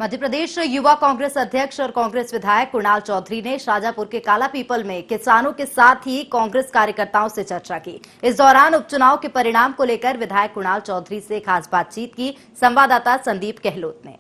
मध्य प्रदेश युवा कांग्रेस अध्यक्ष और कांग्रेस विधायक कुणाल चौधरी ने शाजापुर के काला पीपल में किसानों के साथ ही कांग्रेस कार्यकर्ताओं से चर्चा की। इस दौरान उपचुनाव के परिणाम को लेकर विधायक कुणाल चौधरी से खास बातचीत की। संवाददाता संदीप गहलोत ने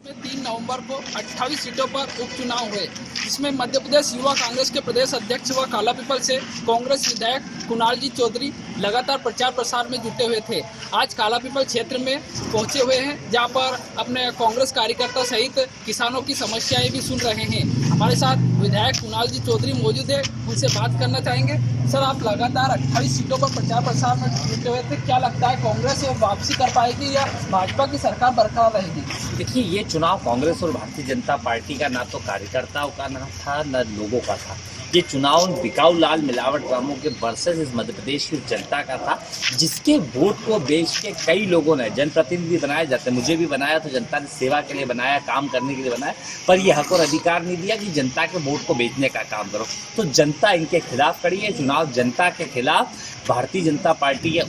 3 नवंबर को 28 सीटों पर उपचुनाव हुए, जिसमें मध्य प्रदेश युवा कांग्रेस के प्रदेश अध्यक्ष व काला पीपल से कांग्रेस विधायक कुणाल जी चौधरी लगातार प्रचार प्रसार में जुटे हुए थे। आज काला पीपल क्षेत्र में पहुंचे हुए हैं, जहां पर अपने कांग्रेस कार्यकर्ता सहित किसानों की समस्याएं भी सुन रहे हैं। हमारे साथ विधायक कुणाल जी चौधरी मौजूद है, उनसे बात करना चाहेंगे। सर, आप लगातार 28 सीटों पर प्रचार प्रसार में जुटे हुए थे, क्या लगता है कांग्रेस वापसी कर पाएगी या भाजपा की सरकार बरकरार रहेगी? देखिए, ये चुनाव कांग्रेस और भारतीय जनता पार्टी का ना तो कार्यकर्ताओं का ना था न लोगों का था। ये चुनाव बिकाऊ लाल मिलावट रामों के वर्सेस इस मध्य प्रदेश की जनता का था, जिसके वोट को बेच के कई लोगों ने जनप्रतिनिधि बनाए जाते, मुझे भी बनाया तो जनता ने सेवा के लिए बनाया, काम करने के लिए बनाया, पर यह हक और अधिकार नहीं दिया कि जनता के वोट को बेचने का काम करो। तो जनता इनके खिलाफ खड़ी है। चुनाव जनता के खिलाफ भारतीय जनता पार्टी या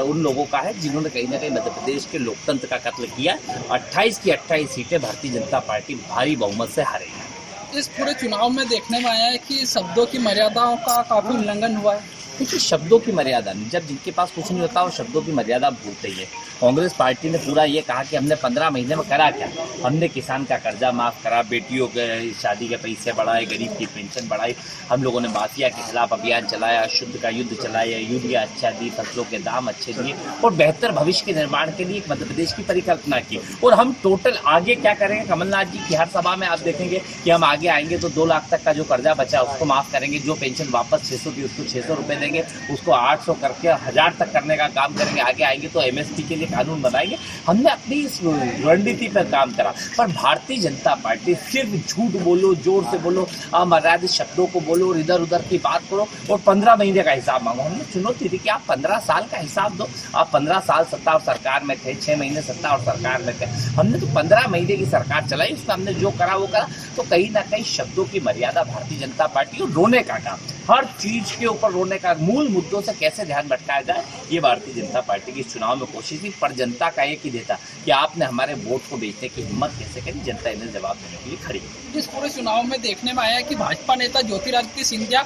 उन लोगों का है जिन्होंने कहीं ना कहीं मध्य प्रदेश के लोकतंत्र का कत्ल किया। 28 की 28 सीटें भारतीय जनता पार्टी भारी बहुमत से हारेगी। इस पूरे चुनाव में देखने में आया है कि शब्दों की मर्यादाओं का काफी उल्लंघन हुआ है। देखिए, शब्दों की मर्यादा नहीं, जब जिनके पास कुछ नहीं होता वो शब्दों की मर्यादा भूलते ही है। कांग्रेस पार्टी ने पूरा ये कहा कि हमने 15 महीने में करा क्या। हमने किसान का कर्जा माफ करा, बेटियों के शादी के पैसे बढ़ाए, गरीब की पेंशन बढ़ाई, हम लोगों ने माफिया के खिलाफ अभियान चलाया, शुद्ध का युद्ध चलाया, यूरिया अच्छा दी, फसलों के दाम अच्छे दिए और बेहतर भविष्य के निर्माण के लिए मध्य प्रदेश की परिकल्पना की। और हम टोटल आगे क्या करेंगे, कमलनाथ जी की हर सभा में आप देखेंगे कि हम आगे आएंगे तो 2 लाख तक का जो कर्जा बचा उसको माफ करेंगे, जो पेंशन वापस 600 थी उसको 600 रुपये देंगे, उसको 800 करके 1000 तक करने का काम करेंगे। आगे आएंगे तो MSP के लिए कानून बनाएंगे। हमने अपनी इस रणनीति पर काम करा, पर भारतीय जनता पार्टी सिर्फ झूठ बोलो, जोर से बोलो, अमर्यादित शब्दों को बोलो और इधर उधर की बात करो और 15 महीने का हिसाब मांगो। हमने चुनौती दी कि आप 15 साल का हिसाब दो। आप 15 साल सत्ता और सरकार में थे, 6 महीने सत्ता और सरकार में थे। हमने तो 15 महीने की सरकार चलाई, उसमें हमने जो करा वो करा। तो कहीं ना कहीं शब्दों की मर्यादा भारतीय जनता पार्टी और रोने का काम, हर चीज के ऊपर रोने का, मूल मुद्दों से कैसे ध्यान भटकाया जाए, ये भारतीय जनता पार्टी की चुनाव में कोशिश थी। पर जनता का एक ही देता कि आपने हमारे वोट को बेचने की हिम्मत कैसे करी। जनता इन्हें जवाब देने के लिए खड़ी। इस पूरे चुनाव में देखने में आया कि भाजपा नेता ज्योतिरादित्य सिंधिया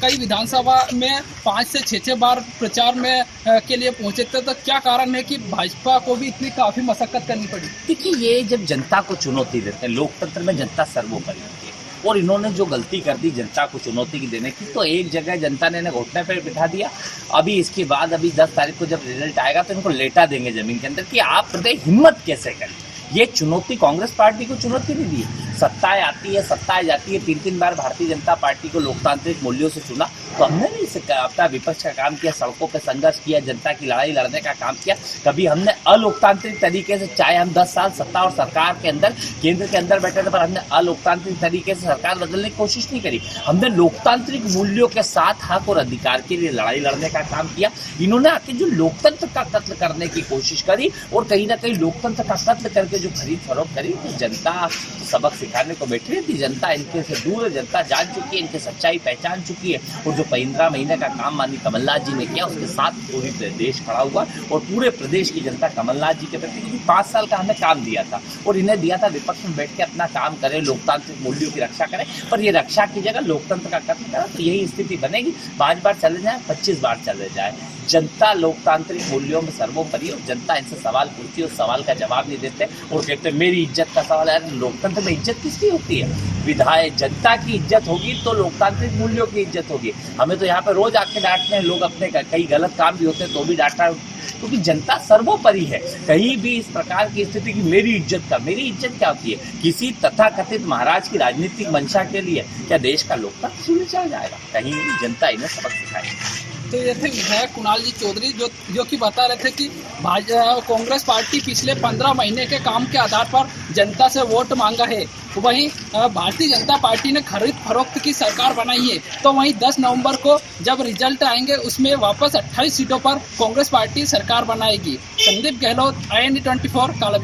कई विधानसभा में 5 से 6 बार प्रचार में के लिए पहुंचे थे, तो क्या कारण है कि भाजपा को भी इतनी काफी मशक्कत करनी पड़ी? देखिए, ये जब जनता को चुनौती देते हैं, लोकतंत्र में जनता सर्वोपरि होती है और इन्होंने जो गलती कर दी जनता को चुनौती की देने की, तो एक जगह जनता ने इन्हें घुटने पर बिठा दिया। अभी इसके बाद अभी 10 तारीख को जब रिजल्ट आएगा तो इनको लेटा देंगे जमीन के अंदर कि आप हिम्मत कैसे करें। ये चुनौती कांग्रेस पार्टी को चुनौती नहीं दी। सत्ताएं आती है, सत्ताएं जाती है। 3-3 बार भारतीय जनता पार्टी को लोकतांत्रिक मूल्यों से चुना, तो हमने भी अपना विपक्ष का काम किया, सड़कों पर संघर्ष किया, जनता की लड़ाई लड़ने का काम किया। कभी हमने अलोकतांत्रिक तरीके से, चाहे हम 10 साल सत्ता और सरकार के अंदर, केंद्र के अंदर बैठे थे, पर हमने अलोकतांत्रिक तरीके से सरकार बदलने की कोशिश नहीं करी। हमने लोकतांत्रिक मूल्यों के साथ हक और अधिकार के लिए लड़ाई लड़ने का काम किया। इन्होंने आके जो लोकतंत्र का कत्ल करने की कोशिश करी और कहीं ना कहीं लोकतंत्र का कत्ल करके जो खरीद फरोख्त करी, तो जनता सबक सिखाने को बैठी रहती। जनता इनके से दूर है, जनता जान चुकी है, इनकी सच्चाई पहचान चुकी है। और जो 15 महीने का काम माननीय कमलनाथ जी ने किया, उसके साथ पूरी देश खड़ा हुआ और पूरे प्रदेश की जनता कमलनाथ जी के प्रति, क्योंकि 5 साल का हमें काम दिया था और इन्हें दिया था विपक्ष में बैठ के अपना काम करें, लोकतांत्रिक मूल्यों की रक्षा करें, पर ये रक्षा की जगह लोकतंत्र का कत्ल करा। तो यही स्थिति बनेगी। 5 बार चले जाए, 25 बार चले जाए, जनता लोकतांत्रिक मूल्यों में सर्वोपरि और जनता इनसे सवाल पूछती है, उस सवाल का जवाब नहीं देते और कहते मेरी इज्जत का सवाल है। लोकतंत्र में इज्जत किसकी होती है? विधायक जनता की इज्जत होगी तो लोकतांत्रिक मूल्यों की इज्जत होगी। हमें तो यहाँ पे रोज आके डांटते हैं लोग, अपने कई गलत काम भी होते हैं तो भी डांटा, क्योंकि जनता सर्वोपरि है। कहीं भी इस प्रकार की स्थिति की मेरी इज्जत क्या होती है? किसी तथाकथित महाराज की राजनीतिक मंशा के लिए क्या देश का लोकतंत्र सुलझा जाएगा? कहीं जनता इन्हें सबक सिखाएगी। तो ये थे विधायक कुणाल जी चौधरी, जो कि बता रहे थे कि कांग्रेस पार्टी पिछले 15 महीने के काम के आधार पर जनता से वोट मांगा है। वहीं भारतीय जनता पार्टी ने खरीद फरोख्त की सरकार बनाई है, तो वहीं 10 नवंबर को जब रिजल्ट आएंगे उसमें वापस 28 सीटों पर कांग्रेस पार्टी सरकार बनाएगी। संदीप गहलोत, INE 24, काला।